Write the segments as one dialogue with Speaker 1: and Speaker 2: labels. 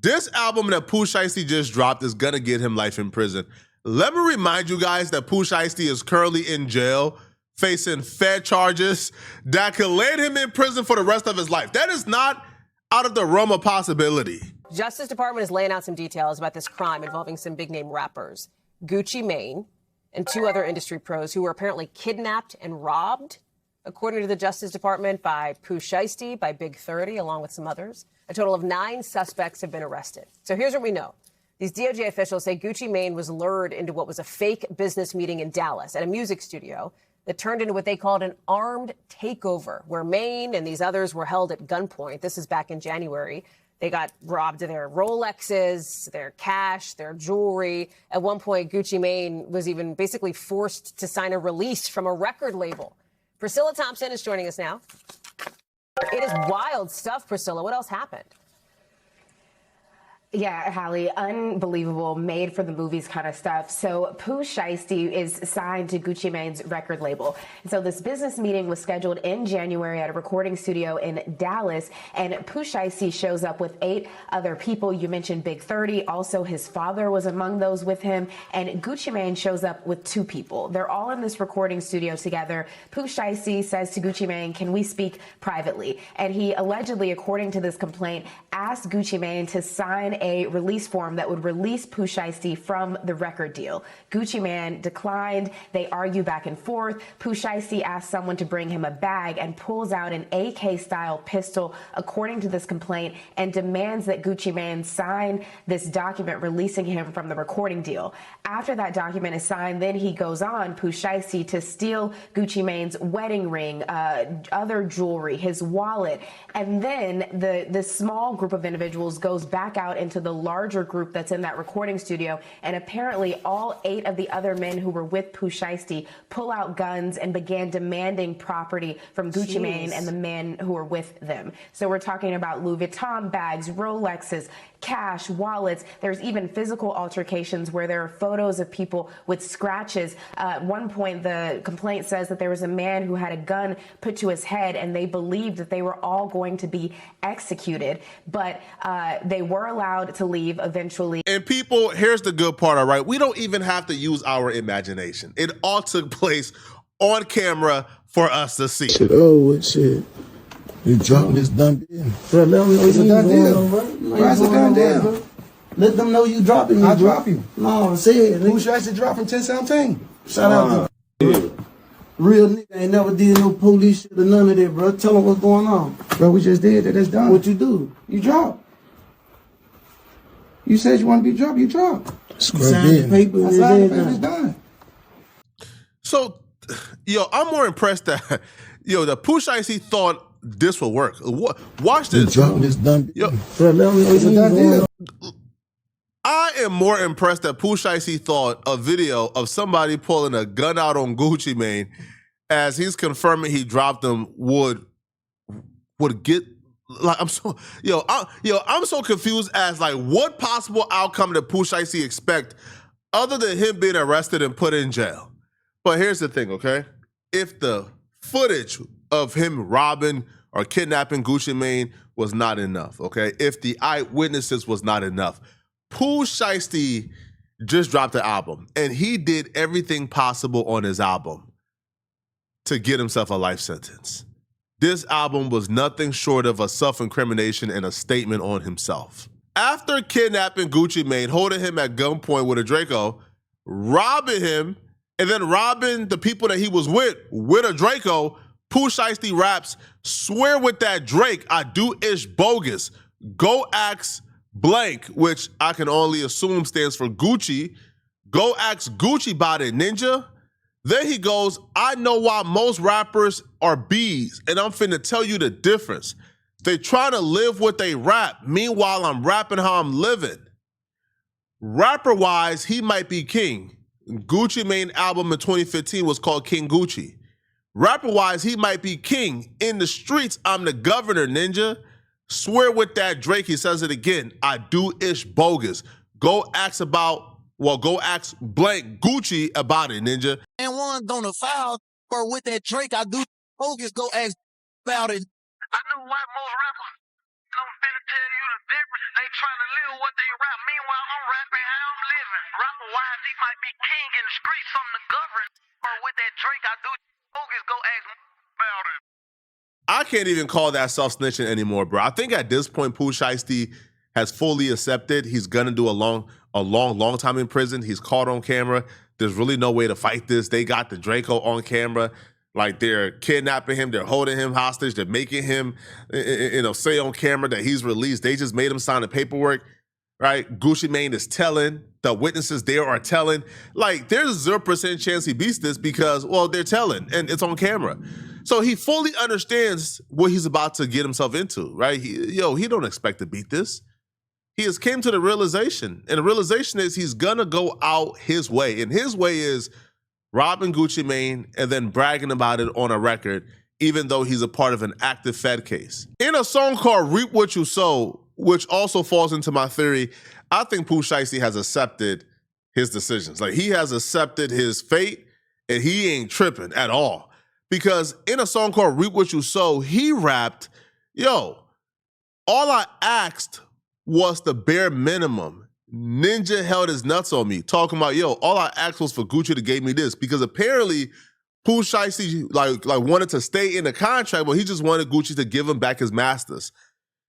Speaker 1: This album that Pooh Shiesty just dropped is gonna get him life in prison. Let me remind you guys that Pooh Shiesty is currently in jail, facing Fed charges that could land him in prison for the rest of his life. That is not out of the realm of possibility.
Speaker 2: Justice Department is laying out some details about this crime involving some big-name rappers, Gucci Mane and two other industry pros who were apparently kidnapped and robbed, according to the Justice Department, by Pooh Shiesty, by Big 30, along with some others. A total of 9 suspects have been arrested. So here's what we know. These DOJ officials say Gucci Mane was lured into what was a fake business meeting in Dallas at a music studio that turned into what they called an armed takeover, where Mane and these others were held at gunpoint. This is back in January. They got robbed of their Rolexes, their cash, their jewelry. At one point, Gucci Mane was even basically forced to sign a release from a record label. Priscilla Thompson is joining us now. It is wild stuff, Priscilla. What else happened?
Speaker 3: Yeah, Hallie, unbelievable, made for the movies kind of stuff. So Pooh Shiesty is signed to Gucci Mane's record label. And so this business meeting was scheduled in January at a recording studio in Dallas, and Pooh Shiesty shows up with 8 other people. You mentioned Big 30. Also, his father was among those with him, and Gucci Mane shows up with 2 people. They're all in this recording studio together. Pooh Shiesty says to Gucci Mane, "Can we speak privately?" And he allegedly, according to this complaint, asked Gucci Mane to sign a release form that would release Pooh Shiesty from the record deal. Gucci Mane declined. They argue back and forth. Pooh Shiesty asks someone to bring him a bag and pulls out an AK-style pistol, according to this complaint, and demands that Gucci Mane sign this document releasing him from the recording deal. After that document is signed, then he goes on, Pooh Shiesty, to steal Gucci Mane's wedding ring, other jewelry, his wallet, and then the small group of individuals goes back out into the larger group that's in that recording studio, and apparently all 8 of the other men who were with Pooh Shiesty pull out guns and began demanding property from Gucci Mane and the men who were with them. So we're talking about Louis Vuitton bags, Rolexes, cash, wallets. There's even physical altercations where there are photos of people with scratches. At one point, the complaint says that there was a man who had a gun put to his head, and they believed that they were all going to be executed, but they were allowed to leave eventually.
Speaker 1: And people, here's the good part, all right? We don't even have to use our imagination. It all took place on camera for us to see.
Speaker 4: Shit, oh, shit. You dropping this dumb deal. Bro, let them know it's a done deal. Why is it done deal? Let them know you dropping me, I drop you. No, say it. Who should I say drop from 1017? Shout out to real nigga ain't never did no police shit or none of that, bro. Tell them what's going on. Bro, we just did it. That's done. What you do? You drop. You said you want to be dropped, you drop. Scrub the paper. I signed the paper, it's done.
Speaker 1: So, yo, I'm more impressed that, yo, the Pooh Shiesty thought this will work. Watch this.
Speaker 4: You dropping this dumb
Speaker 1: yo,
Speaker 4: bro, let me know it's a done deal.
Speaker 1: I am more impressed that Pooh Shiesty thought a video of somebody pulling a gun out on Gucci Mane as he's confirming he dropped them would get, like, I'm so confused as, like, what possible outcome did Pooh Shiesty expect other than him being arrested and put in jail? But here's the thing, okay? If the footage of him robbing or kidnapping Gucci Mane was not enough, okay? If the eyewitnesses was not enough, Pooh Shiesty just dropped an album, and he did everything possible on his album to get himself a life sentence. This album was nothing short of a self-incrimination and a statement on himself. After kidnapping Gucci Mane, holding him at gunpoint with a Draco, robbing him, and then robbing the people that he was with a Draco, Pooh Shiesty raps, "Swear with that Drake, I do ish bogus. Go ask blank," which I can only assume stands for Gucci. "Go ask Gucci about it, ninja." Then he goes, "I know why most rappers are bees, and I'm finna tell you the difference. They try to live what they rap. Meanwhile, I'm rapping how I'm living." Rapper-wise, he might be king. Gucci Mane album in 2015 was called King Gucci. Rapper-wise, he might be king. In the streets, I'm the governor, ninja. Swear with that Drake, he says it again. I do ish bogus. Go ask blank Gucci about it, ninja.
Speaker 5: And one gonna foul, or with that Drake, I do bogus. Go ask about it.
Speaker 6: I know why most rappers don't finna tell you the different. They trying to live what they rap. Meanwhile, I'm rapping how I'm living. Rapper-wise, he might be king in the streets, something to govern. Or with that Drake, I do focus, go ask about it.
Speaker 1: I can't even call that self-snitching anymore, bro. I think at this point, Pooh Shiesty has fully accepted he's gonna do a long time in prison. He's caught on camera. There's really no way to fight this. They got the Draco on camera. Like, they're kidnapping him, they're holding him hostage, they're making him, say on camera that he's released. They just made him sign the paperwork, right? Gucci Mane is telling, the witnesses there are telling. Like, there's a 0% chance he beats this because, well, they're telling, and it's on camera. So he fully understands what he's about to get himself into, right? He don't expect to beat this. He has came to the realization, and the realization is he's gonna go out his way, and his way is robbing Gucci Mane and then bragging about it on a record, even though he's a part of an active Fed case. In a song called Reap What You Sow, which also falls into my theory, I think Pooh Shiesty has accepted his decisions. Like, he has accepted his fate, and he ain't tripping at all. Because in a song called Reap What You Sow, he rapped, all I asked was the bare minimum. Ninja held his nuts on me, talking about, all I asked was for Gucci to give me this. Because apparently, Pooh Shiesty like wanted to stay in the contract, but he just wanted Gucci to give him back his masters,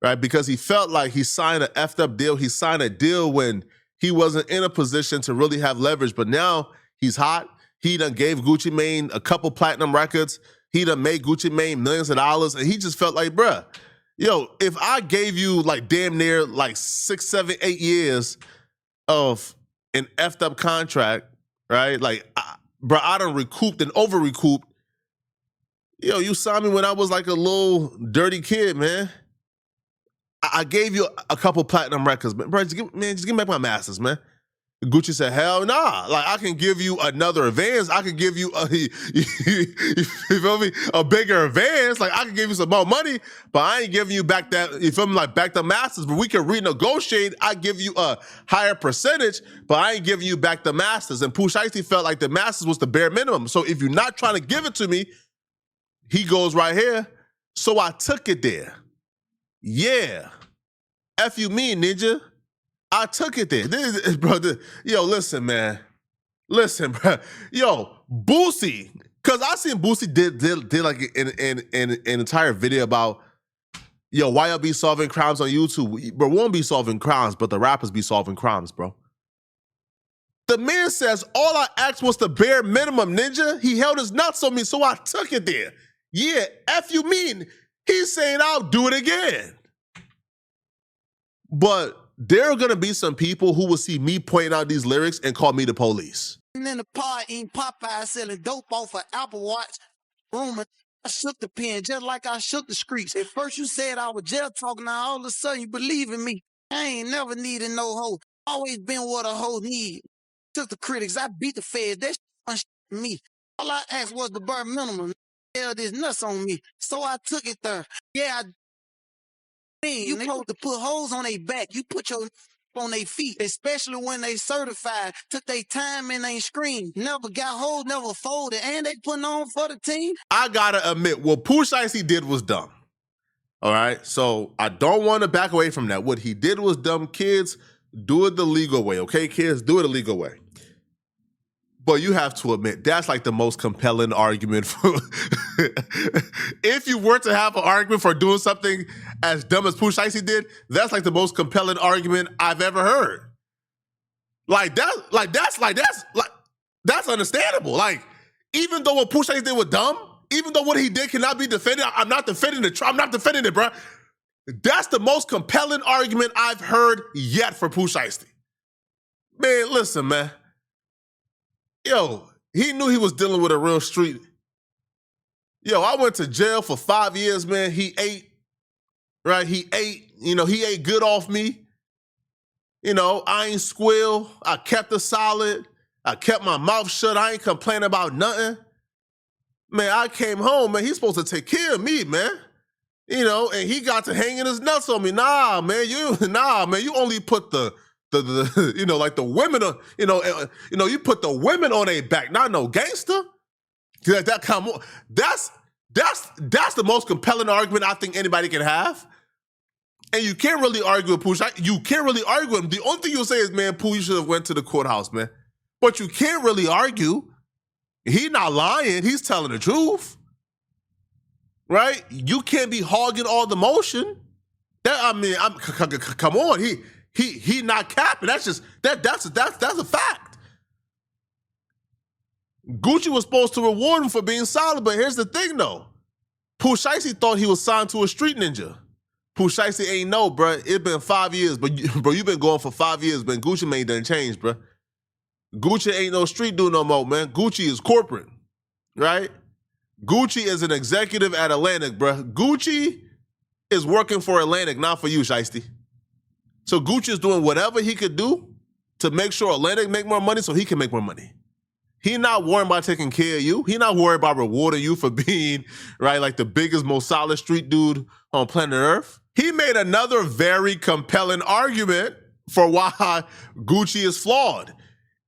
Speaker 1: right? Because he felt like he signed an effed up deal. He signed a deal when he wasn't in a position to really have leverage, but now he's hot. He done gave Gucci Mane a couple platinum records. He done made Gucci Mane millions of dollars, and he just felt like, bruh, if I gave you like damn near like 6, 7, 8 years of an effed up contract, right? Like, I done recouped and over recouped. You saw me when I was like a little dirty kid, man. I gave you a couple platinum records, but bro, just give me back my masters, man. Gucci said, hell nah. Like, I can give you another advance. I can give you you feel me? A bigger advance. Like, I can give you some more money, but I ain't giving you back that, you feel me? Like, back the masters. But we can renegotiate. I give you a higher percentage, but I ain't giving you back the masters. And Pooh Shiesty felt like the masters was the bare minimum. So if you're not trying to give it to me, he goes right here. So I took it there. Yeah. F you mean, ninja. I took it there. Listen, man. Listen, bro. Boosie. Because I seen Boosie did like an entire video about, why y'all be solving crimes on YouTube? But won't be solving crimes, but the rappers be solving crimes, bro. The man says, all I asked was the bare minimum, ninja. He held his nuts on me, so I took it there. Yeah, F you mean. He's saying I'll do it again. But there are gonna be some people who will see me pointing out these lyrics and call me the police.
Speaker 5: And in the pod eating Popeye selling dope off of Apple Watch. Rumor, I shook the pen just like I shook the streets. At first you said I was jail talking, now all of a sudden you believe in me. I ain't never needed no hoe. Always been what a hoe need. Took the critics, I beat the feds. That shit to me. All I asked was the bare minimum. Held his nuts on me, so I took it there. Yeah, you supposed to put hoes on their back. You put your on their feet, especially when they certified. Took their time and they screamed. Never got hoes, never folded, and they putting on for the team.
Speaker 1: I gotta admit, what Pooh Shiesty did was dumb. All right, so I don't want to back away from that. What he did was dumb. Kids, do it the legal way, okay? Kids, do it the legal way. But you have to admit, that's like the most compelling argument for. If you were to have an argument for doing something as dumb as Pooh Shiesty did, that's like the most compelling argument I've ever heard. That's understandable. Like, even though what Pooh Shiesty did was dumb, even though what he did cannot be defended, I'm not defending it. I'm not defending it, bro. That's the most compelling argument I've heard yet for Pooh Shiesty. Man, listen, man. He knew he was dealing with a real street. I went to jail for 5 years, man. He ate, right? He ate good off me. I ain't squeal. I kept it solid. I kept my mouth shut. I ain't complaining about nothing. Man, I came home, man. He's supposed to take care of me, man. And he got to hanging his nuts on me. Nah, man, you only put the like the women, you put the women on their back, not no gangster. That's the most compelling argument I think anybody can have. And you can't really argue with Pooh. You can't really argue with him. The only thing you'll say is, man, Pooh, you should have went to the courthouse, man. But you can't really argue. He's not lying. He's telling the truth. Right? You can't be hogging all the motion. Come on. He not capping. That's a fact. Gucci was supposed to reward him for being solid, but here's the thing, though. Pooh Shiesty thought he was signed to a street ninja. Pooh Shiesty ain't know, bruh. It's been 5 years, but you've been going for 5 years, but Gucci Mane done changed, bruh. Gucci ain't no street dude no more, man. Gucci is corporate, right? Gucci is an executive at Atlantic, bruh. Gucci is working for Atlantic, not for you, Shiesty. So Gucci is doing whatever he could do to make sure Atlantic make more money so he can make more money. He not worried about taking care of you. He not worried about rewarding you for being, right, like the biggest, most solid street dude on planet Earth. He made another very compelling argument for why Gucci is flawed.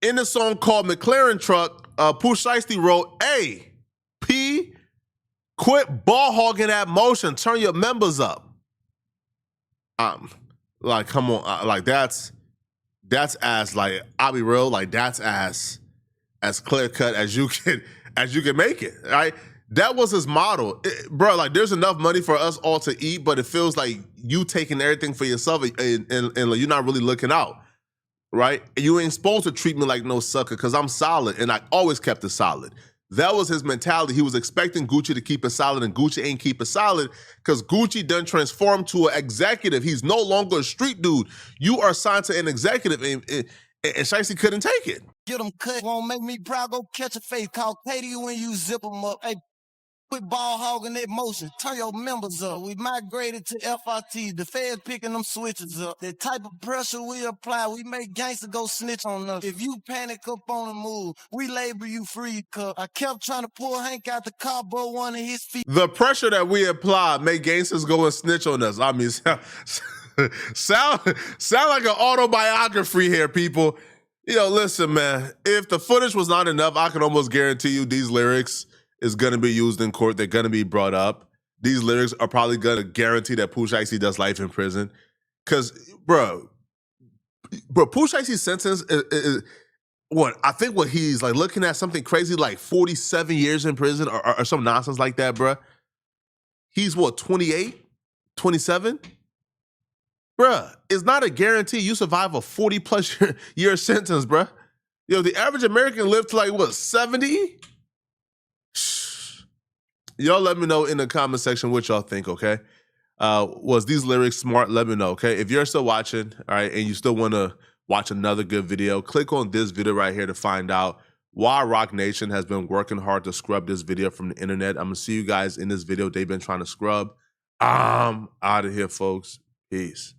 Speaker 1: In the song called McLaren Truck, Pooh Shiesty wrote, "Hey, P, quit ball hogging that motion. Turn your members up." Like, come on, like that's as, like, I'll be real, like that's as clear cut as you can make it, right? That was his model, bro. Like, there's enough money for us all to eat, but it feels like you taking everything for yourself, and you're not really looking out, right? You ain't supposed to treat me like no sucker because I'm solid, and I always kept it solid. That was his mentality. He was expecting Gucci to keep it solid, and Gucci ain't keep it solid because Gucci done transformed to an executive. He's no longer a street dude. You are signed to an executive, and Shiesty couldn't take it.
Speaker 5: Get them cut, won't make me proud, go catch a face. Call Katie when you zip them up. Hey, quit ball hogging that motion. Turn your members up. We migrated to FRT. The feds picking them switches up. That type of pressure we apply, we make gangsters go snitch on us. If you panic up on the move, we label you free, cup. I kept trying to pull Hank out the car, but one of his feet.
Speaker 1: The pressure that we apply make gangsters go and snitch on us. I mean, sound like an autobiography here, people. Yo, listen, man. If the footage was not enough, I can almost guarantee you these lyrics is going to be used in court. They're going to be brought up. These lyrics are probably going to guarantee that Pooh Shiesty does life in prison. Because, bro, Pooh Shiesty's sentence is what? I think what he's like looking at something crazy like 47 years in prison or some nonsense like that, bro. He's what, 28, 27? Bruh, it's not a guarantee you survive a 40-plus year sentence, bruh. Yo, the average American lived to like, what, 70? Y'all let me know in the comment section what y'all think, okay? Was these lyrics smart? Let me know, okay? If you're still watching, all right, and you still want to watch another good video, click on this video right here to find out why Rock Nation has been working hard to scrub this video from the internet. I'm going to see you guys in this video they've been trying to scrub. I'm out of here, folks. Peace.